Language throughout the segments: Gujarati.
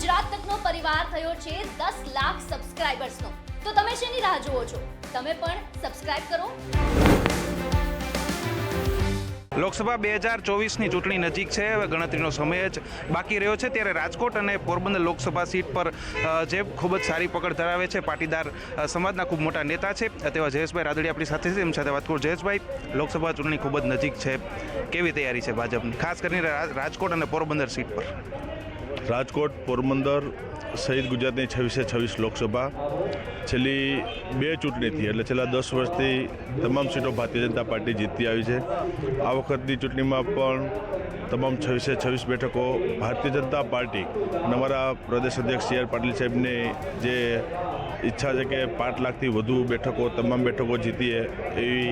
ગુજરાત તકનો પરિવાર થયો છે 10 લાખ સબસ્ક્રાઇબર્સનો. તો તમે શેની રાહ જુઓ છો? તમે પણ સબસ્ક્રાઇબ કરો. લોકસભા 2024ની ચૂંટણી નજીક છે. હવે ગણતરીનો સમય જ બાકી રહ્યો છે, ત્યારે રાજકોટ અને પોરબંદર લોકસભા સીટ પર જે ખૂબ જ સારી પકડ ધરાવે છે, પાટીદાર સમાજના ખૂબ મોટા નેતા છે તેવા જયેશભાઈ રાદડિયા આપણી સાથે છે. એમ સાથે વાત કરું. જયેશભાઈ, લોકસભા ચૂંટણી ખૂબ જ નજીક છે, કેવી તૈયારી છે ભાજપની, ખાસ કરીને રાજકોટ અને પોરબંદર સીટ પર? રાજકોટ, પોરબંદર સહિત ગુજરાતની 26 લોકસભા છેલ્લી 2 ચૂંટણીથી એટલે છેલ્લા 10 વર્ષથી તમામ સીટો ભારતીય જનતા પાર્ટી જીતતી આવી છે. આ વખતની ચૂંટણીમાં પણ તમામ 26 બેઠકો ભારતીય જનતા પાર્ટી અને અમારા પ્રદેશ અધ્યક્ષ સી આર પાટીલ સાહેબની જે ઈચ્છા છે કે 5 લાખથી વધુ બેઠકો, તમામ બેઠકો જીતીએ એવી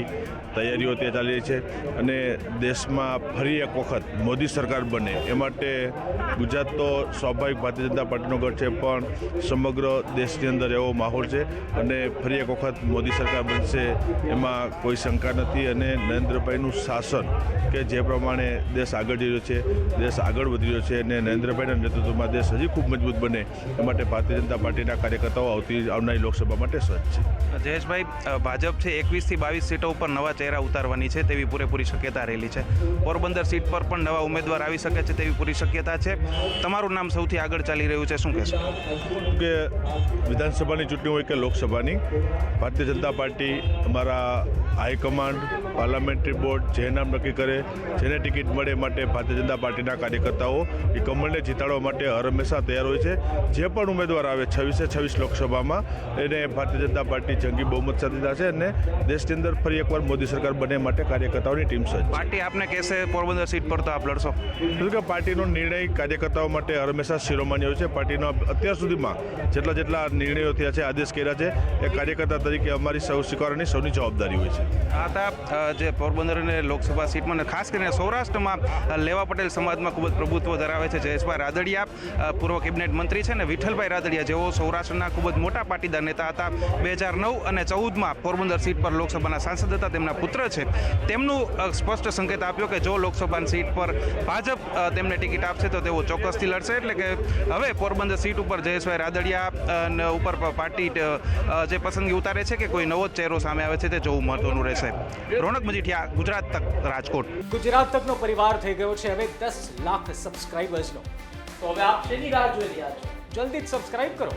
તૈયારીઓ ત્યાં ચાલી રહી છે. અને દેશમાં ફરી એક વખત મોદી સરકાર બને એ માટે ગુજરાત તો સ્વાભાવિક ભારતીય જનતા પાર્ટીનો ગઢ છે, પણ સમગ્ર દેશની અંદર એવો માહોલ છે અને ફરી એક વખત મોદી સરકાર બનશે એમાં કોઈ શંકા નથી. અને નરેન્દ્રભાઈનું શાસન કે જે પ્રમાણે દેશ આગળ જઈ રહ્યો છે, દેશ આગળ વધી રહ્યો છે અને નરેન્દ્રભાઈના નેતૃત્વમાં દેશ હજી ખૂબ મજબૂત બને એ માટે ભારતીય જનતા પાર્ટીના કાર્યકર્તાઓ આવનારી લોકસભા માટે સજ્જ છે. જયેશભાઈ, ભાજપ છે 21 થી 22 સીટો ઉપર નવા ચહેરા ઉતારવાની છે તેવી પૂરેપૂરી શક્યતા રહેલી છે. પોરબંદર સીટ પર પણ નવા ઉમેદવાર આવી શકે છે તેવી પૂરી શક્યતા છે. તમારું નામ સૌથી આગળ ચાલી રહ્યું છે, શું કહેશો? કે વિધાનસભાની ચૂંટણી હોય કે લોકસભાની, ભારતીય જનતા પાર્ટી અમારા હાઈકમાન્ડ, પાર્લામેન્ટરી બોર્ડ જે નામ નક્કી કરે, જેને ટિકિટ મળે માટે ભારતીય જનતા પાર્ટીના કાર્યકર્તાઓ એ કમળને જીતાડવા માટે હર હંમેશા તૈયાર હોય છે. જે પણ ઉમેદવાર આવે 26 લોકસભામાં એને ભારતીય જનતા પાર્ટી જંગી બહુમત સાથે થશે અને દેશની અંદર ફરી એકવાર મોદી સરકાર બને માટે કાર્યકર્તાઓની ટીમ સજ્જ. પાર્ટી આપને કહેશે પોરબંદર સીટ પર તો આપ લડશો? એટલે કે પાર્ટીનો નિર્ણય કાર્યકર્તાઓ માટે હર હંમેશા શિરોમાન્ય હોય છે. પાર્ટીનો અત્યાર સુધીમાં જેટલા નિર્ણયો થયા છે, આદેશ કર્યા છે, એ કાર્યકર્તા તરીકે અમારી સૌ સ્વીકારવાની સૌની જવાબદારી હોય છે. આ હતા જે પોરબંદર અને લોકસભા સીટમાં ખાસ કરીને સૌરાષ્ટ્રમાં લેવા પટેલ સમાજમાં ખૂબ જ પ્રભુત્વ ધરાવે છે જયેશભાઈ રાદડિયા, પૂર્વ કેબિનેટ મંત્રી છે, અને વિઠ્ઠલભાઈ રાદડિયા જેઓ સૌરાષ્ટ્રના ખૂબ જ મોટા પાટીદાર નેતા હતા. 2009 અને 14માં પોરબંદર સીટ પર લોકસભાના સાંસદ હતા. તેમના પુત્ર છે, તેમનું સ્પષ્ટ સંકેત આપ્યો કે જો લોકસભાની સીટ પર ભાજપ તેમને ટિકિટ આપશે તો તેઓ ચોક્કસથી લડશે. એટલે કે હવે પોરબંદર સીટ ઉપર જયેશભાઈ રાદડિયા ઉપર પાર્ટી જે પસંદગી ઉતારે છે કે કોઈ નવો જ ચહેરો સામે આવે છે તે જોવું મહત્વનું રહેશે. રોનક મજીઠિયા, ગુજરાત તક, રાજકોટ. ગુજરાત તકનો પરિવાર થઈ ગયો છે હવે 10 લાખ સબસ્ક્રાઇબર્સનો. તો હવે આપ શેની રાહ જોઈ રહ્યા છો? જલ્દી જ સબસ્ક્રાઇબ કરો.